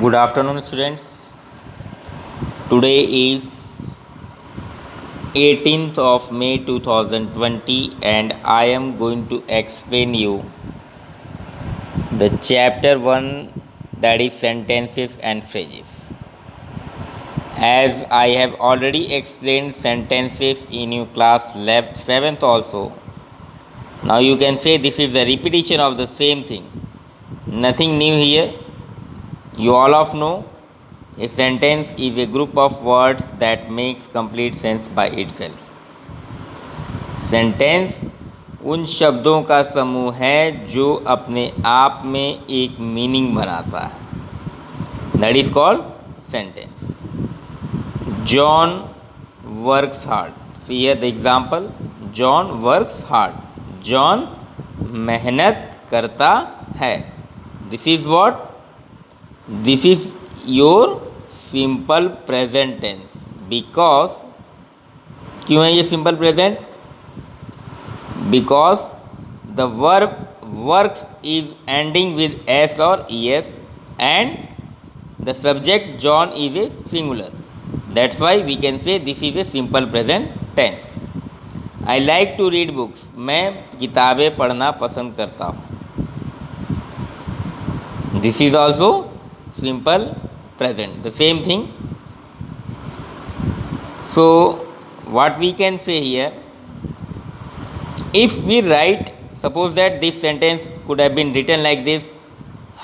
Good afternoon, students. Today is 18th of May 2020, and I am going to explain you the chapter 1, that is sentences and phrases. As I have already explained sentences in your class 7th also, now you can say this is a repetition of the same thing. Nothing new here. You all of know a sentence is a group of words that makes complete sense by itself. Sentence उन शब्दों का समूह है जो अपने आप में एक मीनिंग बनाता है. That is called sentence. John works hard. See here the example. John works hard. John मेहनत करता है. This is what? This is your simple present tense. Because क्यों है ये simple present? Because the verb works is ending with s और es and the subject John is a singular. That's why we can say this is a simple present tense. I like to read books. मैं किताबें पढ़ना पसंद करता हूँ. This is also simple present, the same thing. So what we can say here, if we write, suppose that this sentence could have been written like this,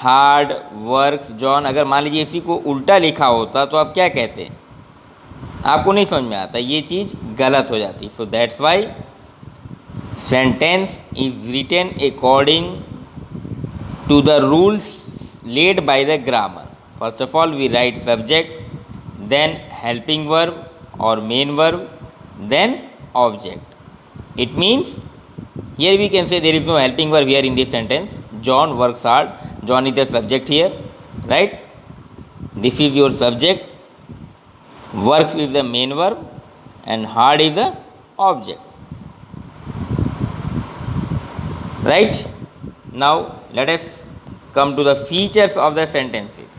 hard works John. अगर मान लीजिए इसी को उल्टा लिखा होता तो आप क्या कहते? आपको नहीं समझ में आता, ये चीज़ गलत हो जाती. So that's why sentence is written according to the rules laid by the grammar. First of all, we write subject, then helping verb or main verb, then object. It means here we can say there is no helping verb here in this sentence. John works hard. John is the subject here, right? This is your subject. Works is the main verb and hard is the object, right? Now let us come to the features of the sentences.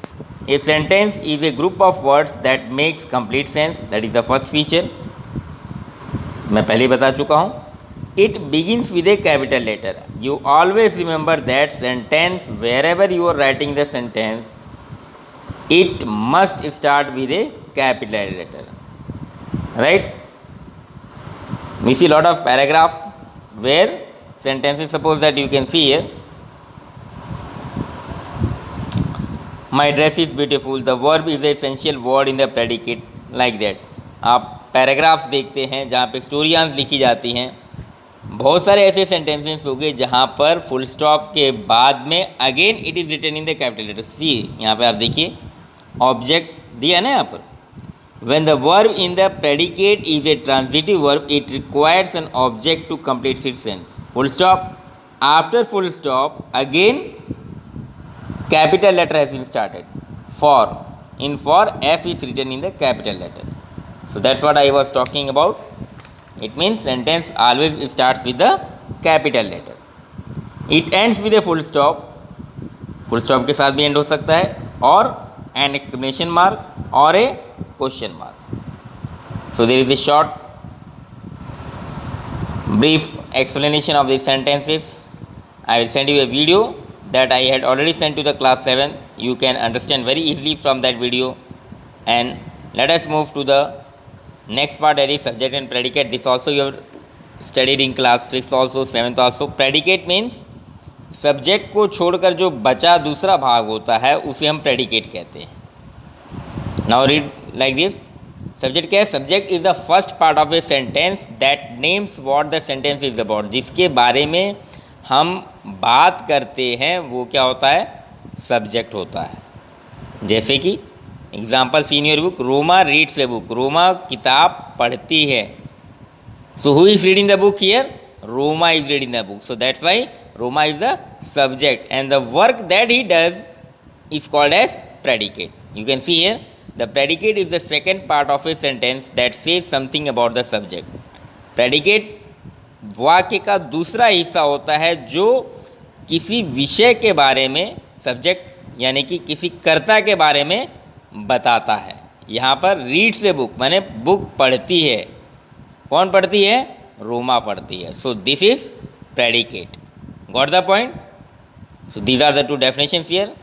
A sentence is a group of words that makes complete sense. That is the first feature. मैं पहले बता चुका हूँ. It begins with a capital letter. You always remember that sentence wherever you are writing the sentence, it must start with a capital letter, right? We see a lot of paragraph where sentences, suppose that you can see here, my dress is beautiful. The verb is the essential word in the predicate, like that. आप paragraphs देखते हैं जहाँ पे स्टोरियाँ लिखी जाती हैं. बहुत सारे ऐसे सेंटेंसेस हो गए जहाँ पर फुल स्टॉप के बाद में again it is written in the capital letter. See यहाँ पे आप देखिए ऑब्जेक्ट दिया ना यहाँ पर. When the verb in the predicate is a transitive verb, it requires an object to complete its sense. Full stop. After full stop, again capital letter has been started. For, in for, F is written in the capital letter. So that's what I was talking about. It means sentence always starts with the capital letter. It ends with a full stop. Full stop के साथ भी end हो सकता है, और an exclamation mark or a question mark. So there is a short brief explanation of these sentences. I will send you a video that I had already sent to the class 7. You can understand very easily from that video. And let us move to the next part, that is subject and predicate. This also you have studied in class 6 also, 7th also. Predicate means subject को छोड़कर जो बचा दूसरा भाग होता है उसे हम प्रेडिकेट कहते हैं. Now read like this. Subject क्या है? Subject is the first part of a sentence that names what the sentence is about. जिसके बारे में हम बात करते हैं वो क्या होता है? सब्जेक्ट होता है. जैसे कि example see in your book, Roma reads a book. Roma किताब पढ़ती है. So who is reading the book here? Roma is reading the book. So that's why Roma is the subject and the work that he does is called as predicate. You can see here the predicate is the second part of a sentence that says something about the subject. Predicate वाक्य का दूसरा हिस्सा होता है जो किसी विषय के बारे में सब्जेक्ट यानी कि किसी कर्ता के बारे में बताता है। यहाँ पर रीड्स ए बुक माने बुक पढ़ती है। कौन पढ़ती है? रोमा पढ़ती है। So this is predicate. Got the point? So these are the two definitions here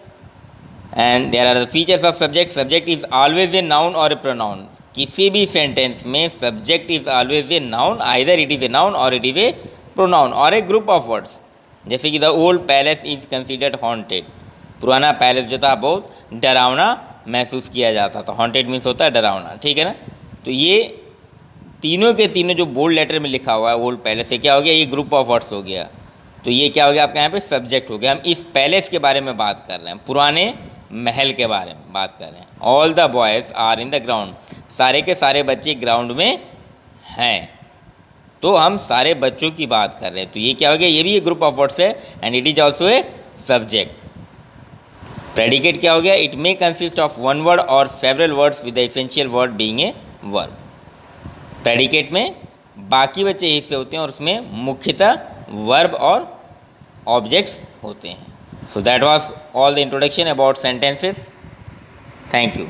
and there are the features of subject. Subject is always a noun और ए प्रोनाउन। किसी भी सेंटेंस में subject is always a noun, either it is a noun और it is a pronoun और a group of words. जैसे कि the old palace is considered haunted. पुराना palace जो था बहुत डरावना महसूस किया जाता था। हॉन्टेड मीन्स होता है डरावना, ठीक है ना। तो ये तीनों के तीनों जो बोल्ड लेटर में लिखा हुआ है ओल्ड पैलेस से क्या हो गया? ये ग्रुप ऑफ वर्ड्स हो गया। तो ये क्या हो गया आपके यहाँ पे? सब्जेक्ट हो गया। हम इस पैलेस के बारे में बात कर रहे हैं, पुराने महल के बारे में बात कर रहे हैं। All the boys are in the ground. सारे के सारे बच्चे ग्राउंड में हैं। तो हम सारे बच्चों की बात कर रहे हैं। तो ये क्या हो गया? ये भी एक ग्रुप ऑफ वर्ड्स है and it is also a subject. Predicate क्या हो गया? It may consist of one word और several words with the essential word being a verb. Predicate में बाकी बचे हिस्से होते हैं और उसमें मुख्यतः वर्ब और ऑब्जेक्ट्स होते हैं। So that was all the introduction about sentences. Thank you.